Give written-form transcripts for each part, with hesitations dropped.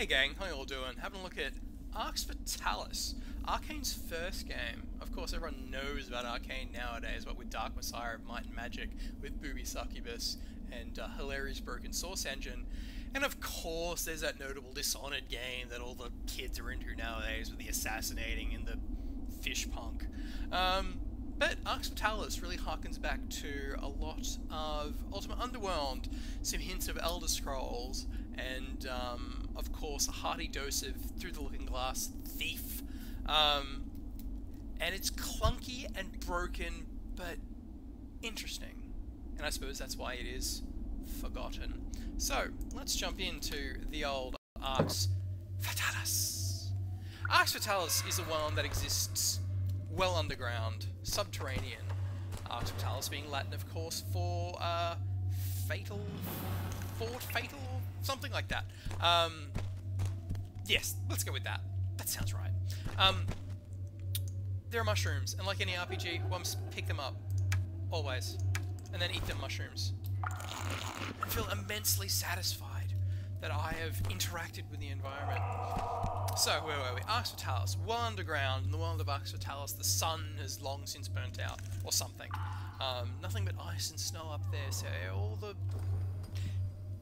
Hey gang, how you all doing? Having a look at Arx Fatalis, Arkane's first game. Of course everyone knows about Arkane nowadays, but with Dark Messiah of Might and Magic, with Booby Succubus, and Hilarious Broken Source Engine. And of course there's that notable Dishonored game that all the kids are into nowadays with the assassinating and the fish punk. But Arx Fatalis really harkens back to a lot of Ultimate Underworld, some hints of Elder Scrolls, and of course a hearty dose of Through the Looking Glass Thief. And it's clunky and broken, but interesting. And I suppose that's why it is forgotten. So, let's jump into the old Arx Fatalis. Arx Fatalis is a world that exists well underground, subterranean. Arx Fatalis being Latin, of course, for fatal, fort fatal, something like that. Yes, let's go with that. That sounds right. There are mushrooms, and like any RPG, one must pick them up, always, and then eat them mushrooms, and feel immensely satisfied that I have interacted with the environment. So, where were we? Arx Fatalis, well underground. In the world of Arx Fatalis, the sun has long since burnt out, or something. Nothing but ice and snow up there, so all the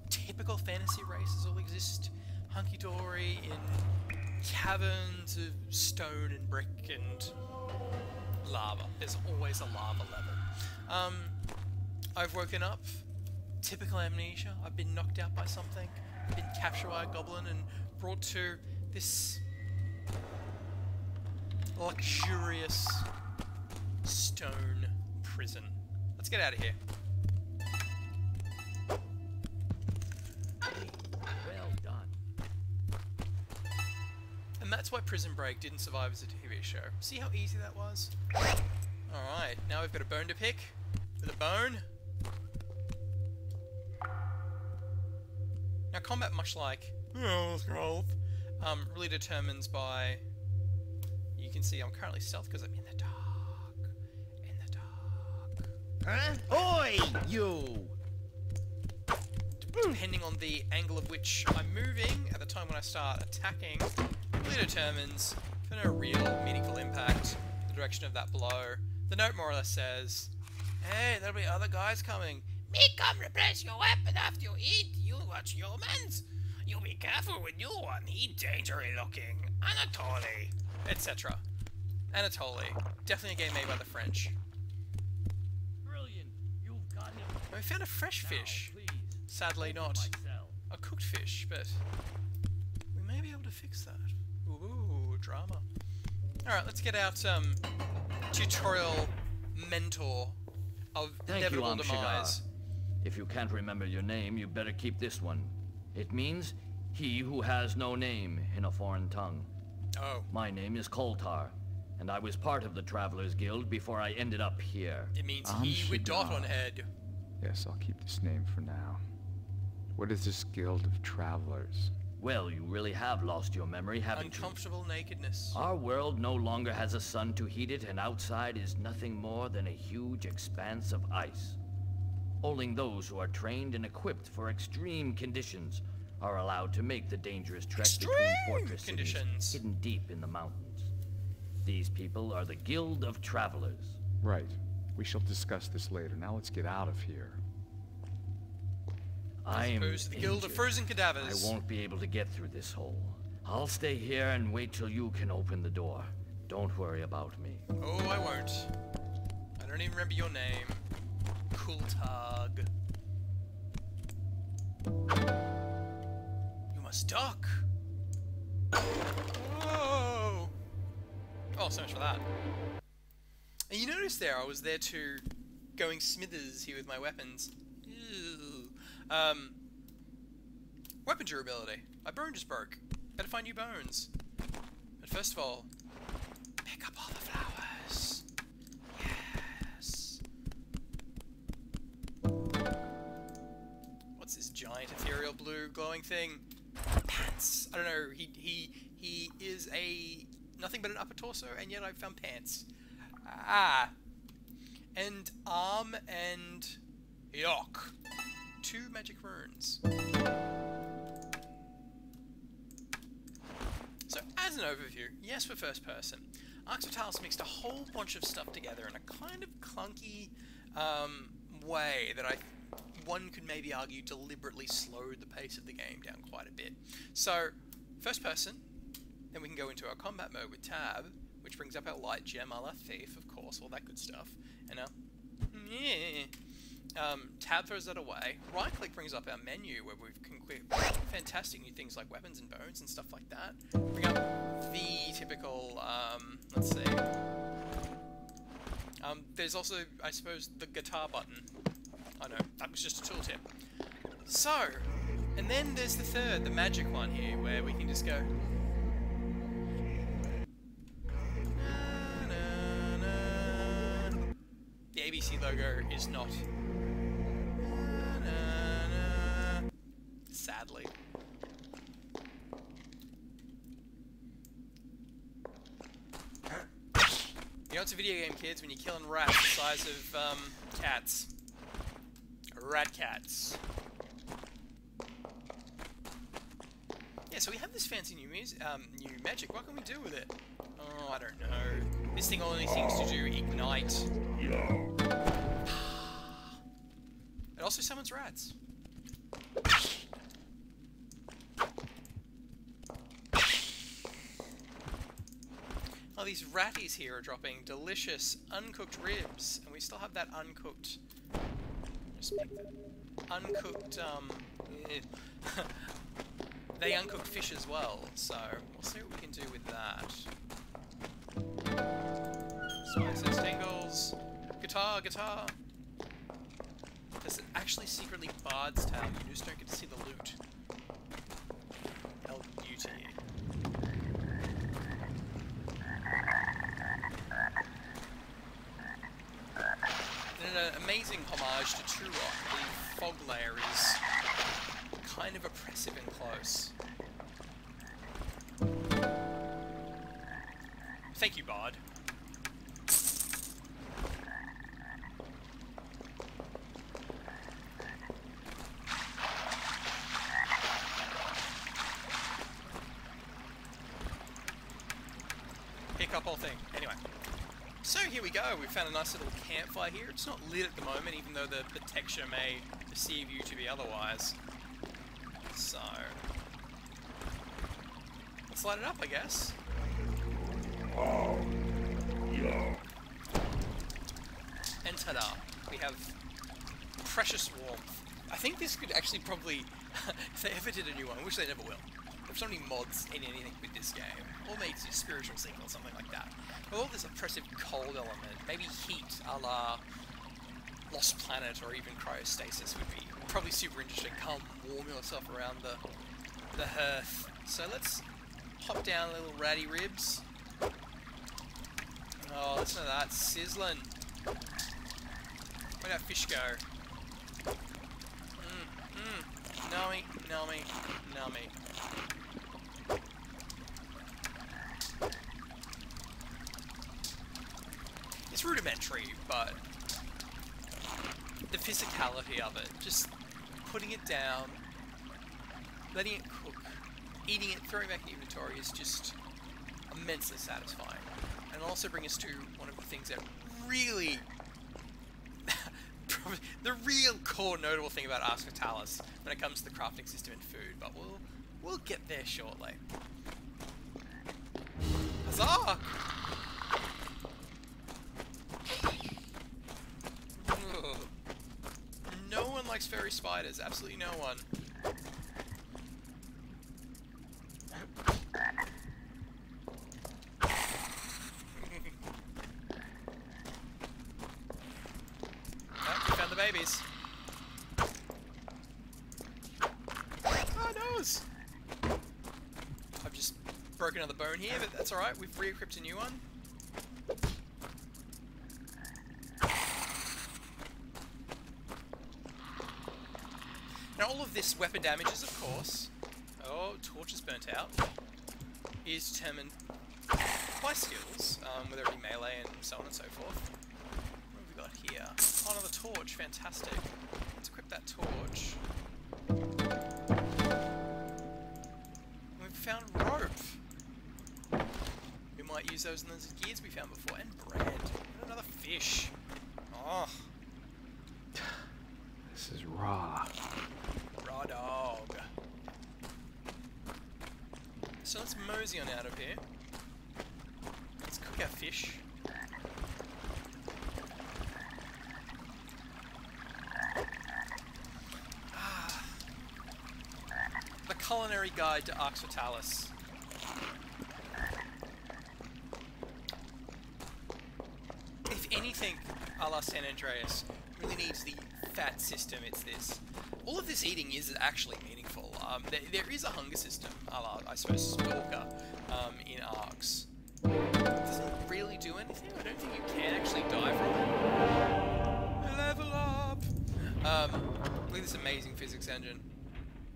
typical fantasy races all exist hunky-dory in caverns of stone and brick and lava. There's always a lava level. I've woken up, typical amnesia. I've been knocked out by something, been captured by a goblin and brought to this luxurious stone prison. Let's get out of here. Well done. And that's why Prison Break didn't survive as a TV show. See how easy that was? Alright, now we've got a bone to pick. With a bone. Now combat, much like really determines by... You can see I'm currently stealth because I'm in the dark. In the dark. Huh? Oi, you! Depending on the angle of which I'm moving at the time when I start attacking, really determines, for no real meaningful impact, the direction of that blow. The note more or less says, hey, there'll be other guys coming. Me come replace your weapon after you eat. You watch humans. You be careful with you one. He dangerous looking. Anatoly. Etc. Anatoly. Definitely a game made by the French. Brilliant. You've got him. We found a fresh fish. Now, please, Sadly open not my cell. a cooked fish, but we may be able to fix that. Ooh, drama. Alright, let's get out tutorial mentor of Thank you, inevitable demise. If you can't remember your name, you better keep this one. It means, he who has no name in a foreign tongue. Oh. My name is Koltar, and I was part of the Travelers Guild before I ended up here. It means he with dot on head. Yes, I'll keep this name for now. What is this guild of travelers? Well, you really have lost your memory, haven't you? Uncomfortable nakedness. Our world no longer has a sun to heat it, and outside is nothing more than a huge expanse of ice. Only those who are trained and equipped for extreme conditions are allowed to make the dangerous trek between fortress cities hidden deep in the mountains. These people are the Guild of Travelers. Right. We shall discuss this later. Now let's get out of here. I am Opposed to the Guild of injured. Frozen Cadavers. I won't be able to get through this hole. I'll stay here and wait till you can open the door. Don't worry about me. Oh, I won't. I don't even remember your name. Cool Tug. You must duck. Oh! Oh, so much for that. And you notice there, I was there too, going smithers here with my weapons. Ew. Weapon durability. My bone just broke. Better find new bones. But first of all, pick up all the flowers. Yes. What's this giant ethereal blue glowing thing? Pants. I don't know. He is a nothing but an upper torso, and yet I found pants. Ah. And arm and Yock. 2 magic runes. As an overview, yes, for first person. Arx Fatalis mixed a whole bunch of stuff together in a kind of clunky way that one could maybe argue deliberately slowed the pace of the game down quite a bit. So, first person, then we can go into our combat mode with tab, which brings up our light gem, a la thief, of course, all that good stuff. And tab throws that away. Right click brings up our menu where we can equip fantastic new things like weapons and bones and stuff like that. Bring up the typical, let's see. There's also, I suppose, the guitar button. Oh no, that was just a tooltip. So, and then there's the third, the magic one here, where we can just go. The ABC logo is not. Sadly. You know it's a video game, kids, when you're killing rats the size of cats. Rat cats. Yeah, so we have this fancy new magic. What can we do with it? Oh, I don't know. This thing only seems to do ignite. It also summons rats. Oh, these ratties here are dropping delicious uncooked ribs, and we still have that uncooked. Just make that uncooked. They uncooked fish as well, so we'll see what we can do with that. Slices, tingles, guitar. Does it actually secretly Bard's Tale? You just don't get to see the loot. L-U-T. And an amazing homage to True Rock, the fog layer is kind of oppressive and close. Thank you, Bard. Pick up whole thing. Anyway. So here we go. We found a nice little campfire here. It's not lit at the moment, even though the texture may deceive you to be otherwise. So let's light it up, I guess. And ta-da! We have precious warmth. I think this could actually probably, if they ever did a new one, which they never will. There's so many mods in anything with this game, or maybe it's a spiritual sequel or something like that. But all this oppressive cold element, maybe heat a la Lost Planet or even cryostasis would be probably super interesting. Come warm yourself around the hearth. So let's hop down little ratty ribs. Oh, listen to that sizzling. Where'd that fish go? Nummy. It's rudimentary, but the physicality of it, just putting it down, letting it cook, eating it, throwing back in inventory is just immensely satisfying. And it'll also bring us to one of the things that really, the real core notable thing about Arx Fatalis when it comes to the crafting system in food, but we'll get there shortly. Huzzah! No one likes fairy spiders, absolutely no one. We found the babies. Oh, nose! I've just broken another bone here, but that's alright, we've re-equipped a new one. Now all of this weapon damages, of course, torch is burnt out, is determined by skills, whether it be melee and so on and so forth. What have we got here? Oh, another torch, fantastic. Let's equip that torch. We've found rope. might use those in those gears we found before. And bread. And another fish. Oh. This is raw. Raw dog. So let's mosey on out of here. Let's cook our fish. The Culinary Guide to Arx Fatalis. If anything, a la San Andreas really needs the fat system, it's this. All of this eating is actually meaningful. There is a hunger system, a la, I suppose, Stalker, in Arx. It doesn't really do anything. I don't think you can actually die from it. Level up! Look at this amazing physics engine.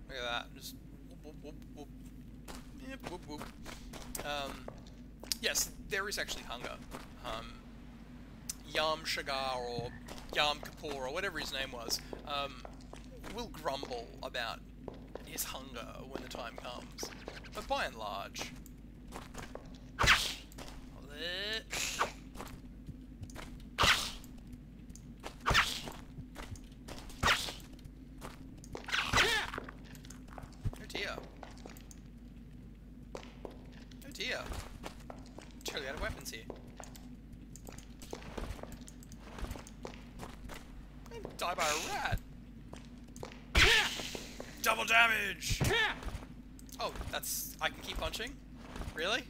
Look at that. Just whoop, whoop, whoop. Yep, whoop, whoop. Yes, there is actually hunger. Yom Shagar or Yom Kippur or whatever his name was, will grumble about his hunger when the time comes. But by and large... Oh dear. Oh dear. Totally out of weapons here. Die by a rat. Double damage. Oh, that's... I can keep punching? Really?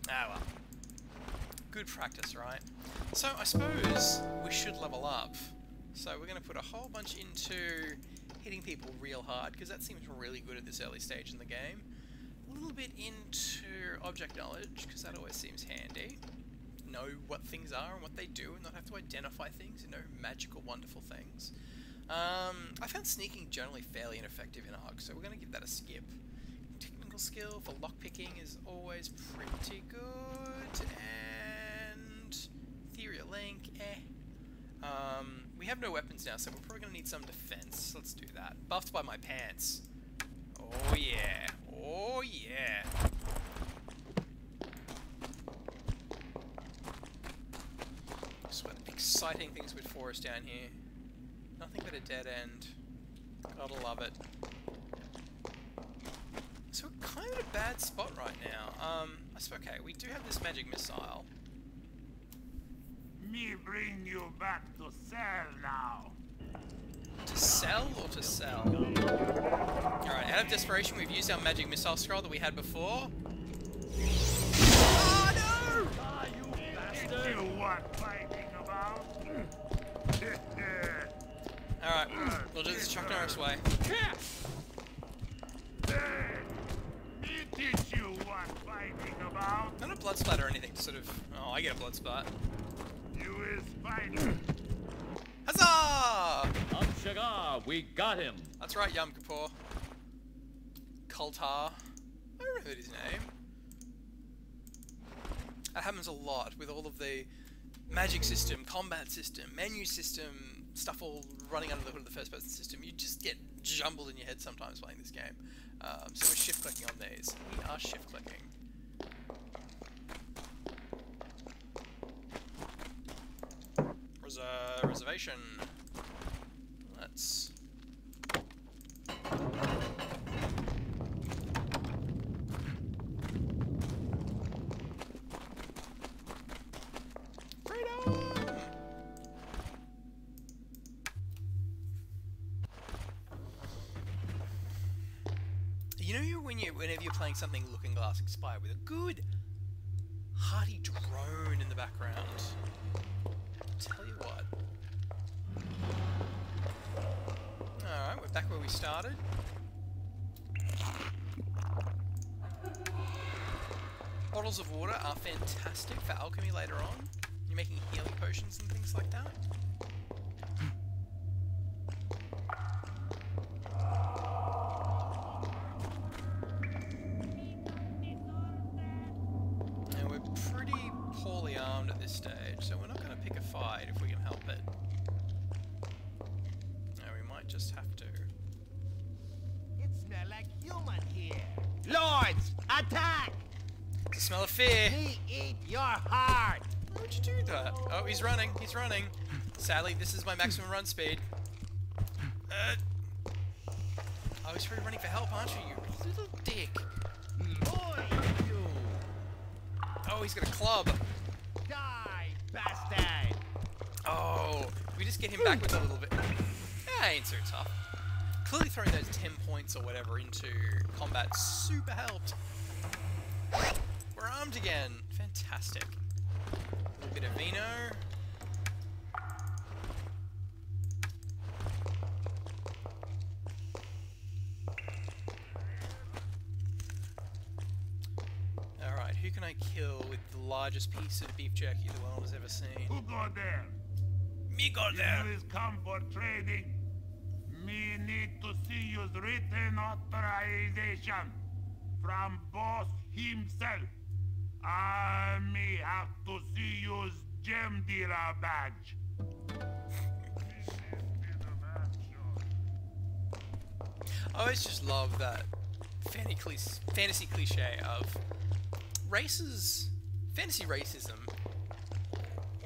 Ah well. Good practice, right? So I suppose we should level up. So we're going to put a whole bunch into hitting people real hard, because that seems really good at this early stage in the game. A little bit into object knowledge, because that always seems handy. Know what things are and what they do, and not have to identify things, and know magical, wonderful things. I found sneaking generally fairly ineffective in Arx, so we're going to give that a skip. Technical skill for lockpicking is always pretty good, and ethereal link, we have no weapons now, so we're probably going to need some defense. Let's do that. Buffed by my pants. Oh yeah, oh yeah. Exciting things with forest down here. Nothing but a dead end. Gotta love it. So we're kind of in a bad spot right now. I suppose, okay, we do have this magic missile. Me bring you back to sell now. To sell or to sell? Alright, out of desperation we've used our magic missile scroll that we had before. Oh no! Ah, you bastard! You want fighting about? Alright, we'll do this Chuck Norris way. Me teach you what fighting about. Not a blood splat or anything, sort of... Oh, I get a blood splat. You is fighting. Huzzah! Shagar, we got him. That's right, Yom Kippur. Kultar. I remember his name. That happens a lot with all of the magic system, combat system, menu system, stuff all running under the hood of the first person system. You just get jumbled in your head sometimes playing this game. So we're shift clicking on these. We are shift clicking. Reservation. Let's... You know, whenever you're playing something Looking Glass Expire with a good, hearty drone in the background. I'll tell you what. Alright, we're back where we started. Bottles of water are fantastic for alchemy later on. You're making healing potions and things like that. And we're pretty poorly armed at this stage, so we're not going to pick a fight if we can help it. No, we might just have to. It smells like human here. points. Attack! It's the smell of fear. Me eat your heart. Why would you do that? Oh, he's running. He's running. Sadly, this is my maximum run speed. Oh, he's really running for help, aren't you? You little dick. Oh, he's got a club. Die, bastard! Oh, we just get him backwards a little bit. Yeah, ain't so tough. Clearly throwing those 10 points or whatever into combat super helped. We're armed again. Fantastic. A little bit of vino. Alright, who can I kill with the largest piece of beef jerky the world has ever seen? Who go there? Me go there! You is come for trading. Me need to see your written authorization from boss himself. Me have to see your gem dealer badge. I always just love that fantasy cliche of fantasy racism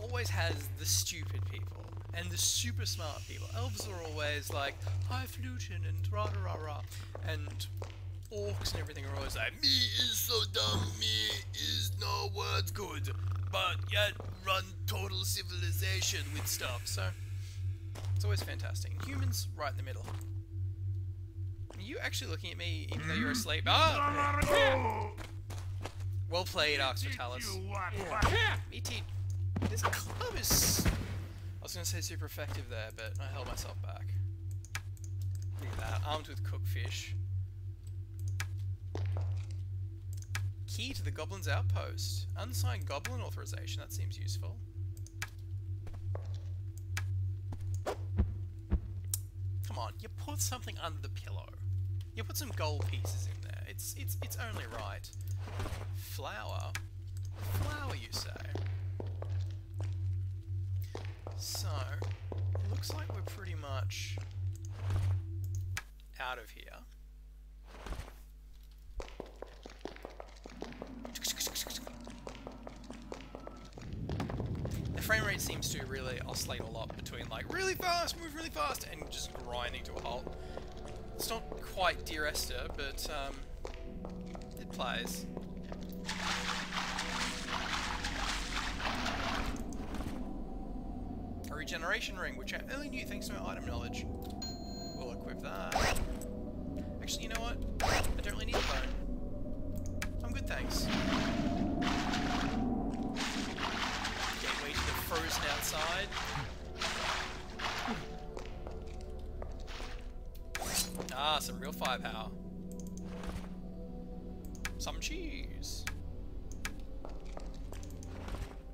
always has the stupid people and the super smart people. Elves are always like highfalutin and rah rah rah, and orcs and everything are always like, me is so dumb, me is no words good, but yet run total civilization with stuff. So it's always fantastic. And humans right in the middle. Are you actually looking at me even though you're asleep? Oh! Well played, Arx Fatalis. E.T. This club is... I was going to say super effective there, but I held myself back. Look at that, armed with cooked fish. Key to the Goblin's Outpost. Unsigned Goblin authorization, that seems useful. Come on, you put something under the pillow. You put some gold pieces in there. It's only right. Flour? Flour, you say? So, looks like we're pretty much out of here. The frame rate seems to really oscillate a lot between like really fast, move really fast, and just grinding to a halt. It's not quite Dear Esther, but it plays. A regeneration ring, which I only knew thanks to my item knowledge. We'll equip that. Actually, you know what? I don't really need a bone. I'm good, thanks. Gateway to the frozen outside. Ah, some real firepower. Some cheese.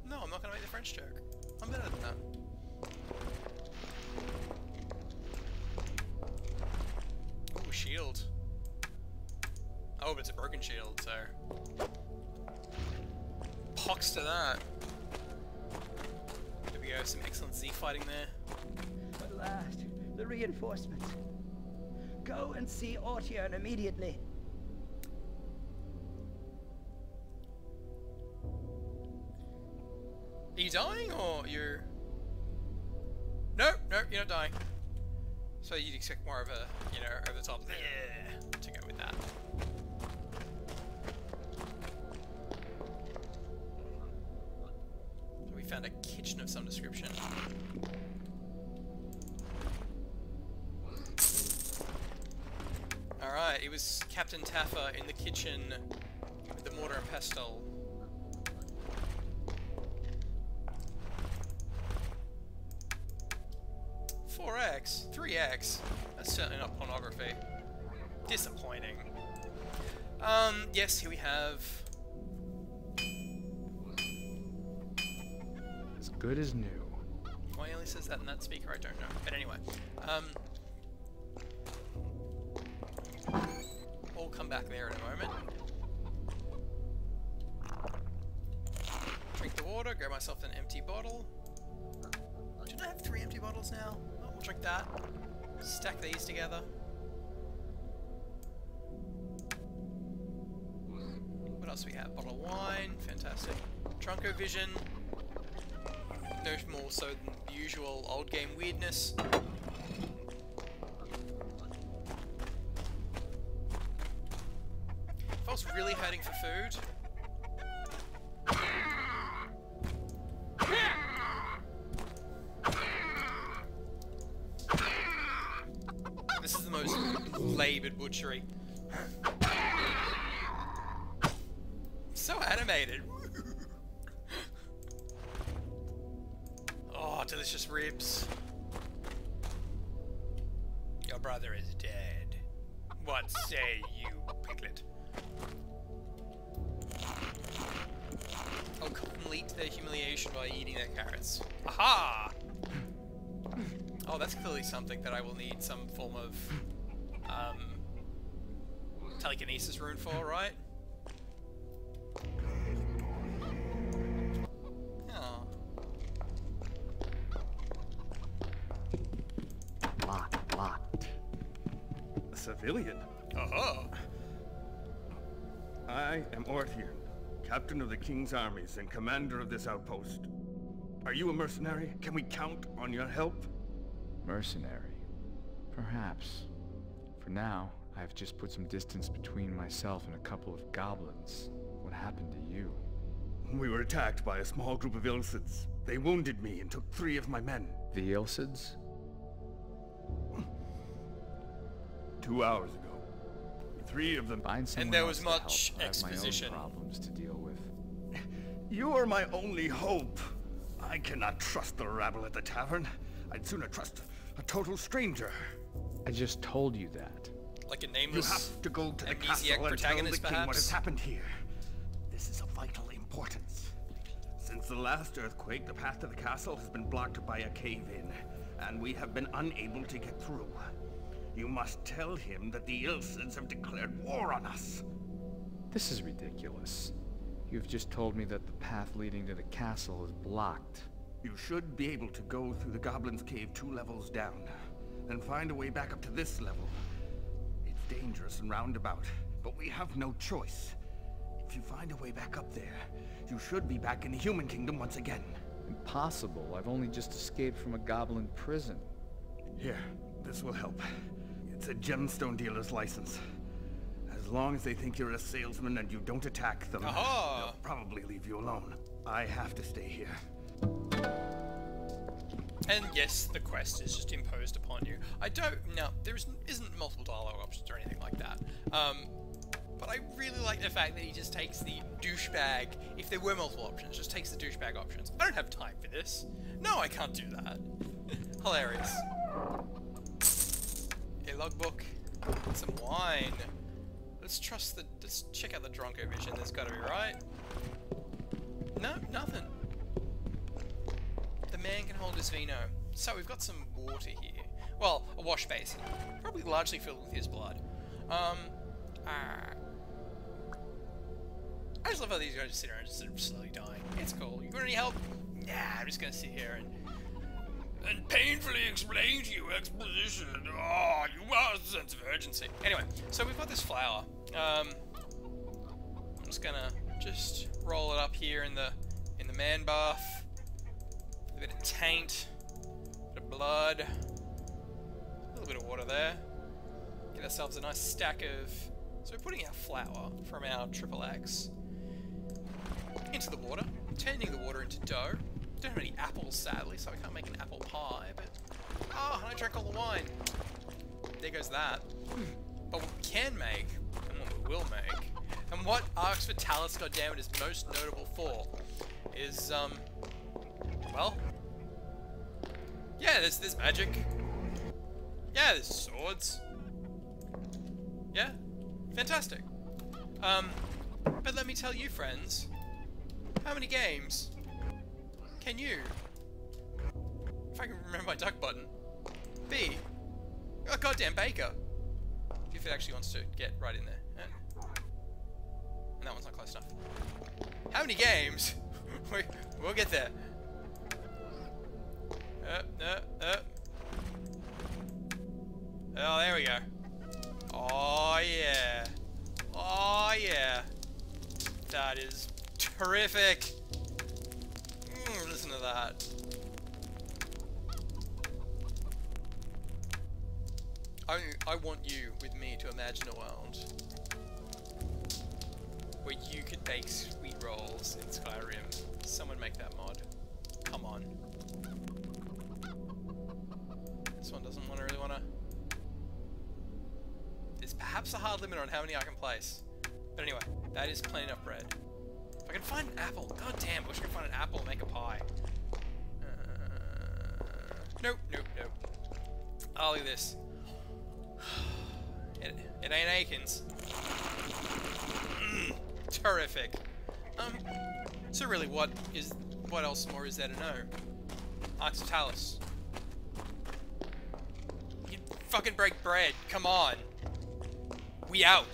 No, I'm not gonna make the French joke. I'm better than that. Ooh, shield. Oh, but it's a broken shield, so... Pox to that. There we go, some excellent Z fighting there. At last, the reinforcements. Go and see Ortian immediately. Are you dying, or you're... No, you're not dying. So you'd expect more of a, you know, over the top to go with that. So we found a kitchen of some description. Alright, it was Captain Taffer in the kitchen with the mortar and pestle. X, 3x. That's certainly not pornography. Disappointing. Yes, here we have... As good as new. Why he only says that in that speaker, I don't know. But anyway. We'll come back there in a moment. Drink the water, grab myself an empty bottle. Didn't I have 3 empty bottles now? Oh, we'll drink that. Stack these together. else we have? Bottle of wine, fantastic. Trunco vision. No more so than the usual old game weirdness. If I was really hurting for food... This is the most laboured butchery. So animated. Oh, delicious ribs. Your brother is dead. What say you, Piglet? I'll complete their humiliation by eating their carrots. Aha! Oh, that's clearly something that I will need some form of telekinesis rune for, right? Oh. Locked. A civilian? Oh. I am Orthian, captain of the King's armies and commander of this outpost. Are you a mercenary? Can we count on your help? Mercenary. Perhaps. For now, I've just put some distance between myself and a couple of goblins. What happened to you? We were attacked by a small group of Ilsids. They wounded me and took 3 of my men. The Ilsids? 2 hours ago. 3 of them. Find someone And there else was to help. much I have my own exposition. problems to deal with. You are my only hope. I cannot trust the rabble at the tavern. I'd sooner trust a total stranger. I just told you that. Like a You nameless have to go to the amnesiac castle and tell the protagonist, king what has perhaps? happened here. This is of vital importance. Since the last earthquake, the path to the castle has been blocked by a cave-in, and we have been unable to get through. You must tell him that the Ilsids have declared war on us. This is ridiculous. You've just told me that the path leading to the castle is blocked. You should be able to go through the Goblin's Cave 2 levels down, then find a way back up to this level. It's dangerous and roundabout, but we have no choice. If you find a way back up there, you should be back in the human kingdom once again. Impossible. I've only just escaped from a goblin prison. Here, this will help. It's a gemstone dealer's license. As long as they think you're a salesman and you don't attack them, Aha! they'll probably leave you alone. I have to stay here. And yes, the quest is just imposed upon you. There isn't multiple dialogue options or anything like that. But I really like the fact that he just takes the douchebag, if there were multiple options, just takes the douchebag options. I don't have time for this. No, I can't do that. Hilarious. A logbook, some wine. Let's check out the Dronko vision, there's gotta be, right? No, nothing. The man can hold his vino. So we've got some water here. Well, a wash basin. Probably largely filled with his blood. I just love how these guys just sit around just sort of slowly dying. It's cool. You got any help? Nah, I'm just gonna sit here and painfully explain to you exposition. Oh, you must sense of urgency. Anyway, so we've got this flower. I'm just gonna roll it up here in the man bath. A bit of taint, a bit of blood, a little bit of water there. Get ourselves a nice stack of. So we're putting our flour from our triple X into the water, turning the water into dough. Don't have any apples, sadly, so I can't make an apple pie, but... Oh, and I drank all the wine. There goes that. But what we can make, and what we will make, and what Arx Fatalis, goddammit, is most notable for, is, well... Yeah, there's magic. Yeah, there's swords. Yeah, fantastic. But let me tell you, friends, how many games can you, if I can remember my duck button, be a goddamn baker? If it actually wants to get right in there. And that one's not close enough. How many games? We'll get there. Oh, there we go. Oh, yeah. Oh, yeah. That is terrific. Listen to that. I want you with me to imagine a world where you could bake sweet rolls in Skyrim. Someone make that mod. Come on. This one doesn't really want to... There's perhaps a hard limit on how many I can place. But anyway, that is plenty enough bread. If I can find an apple. God damn, I wish I could find an apple and make a pie. Nope, nope, nope. Oh, look at this. It ain't Akin's. Terrific. So really, what else more is there to know? Arx Fatalis. You fucking break bread. Come on. We out.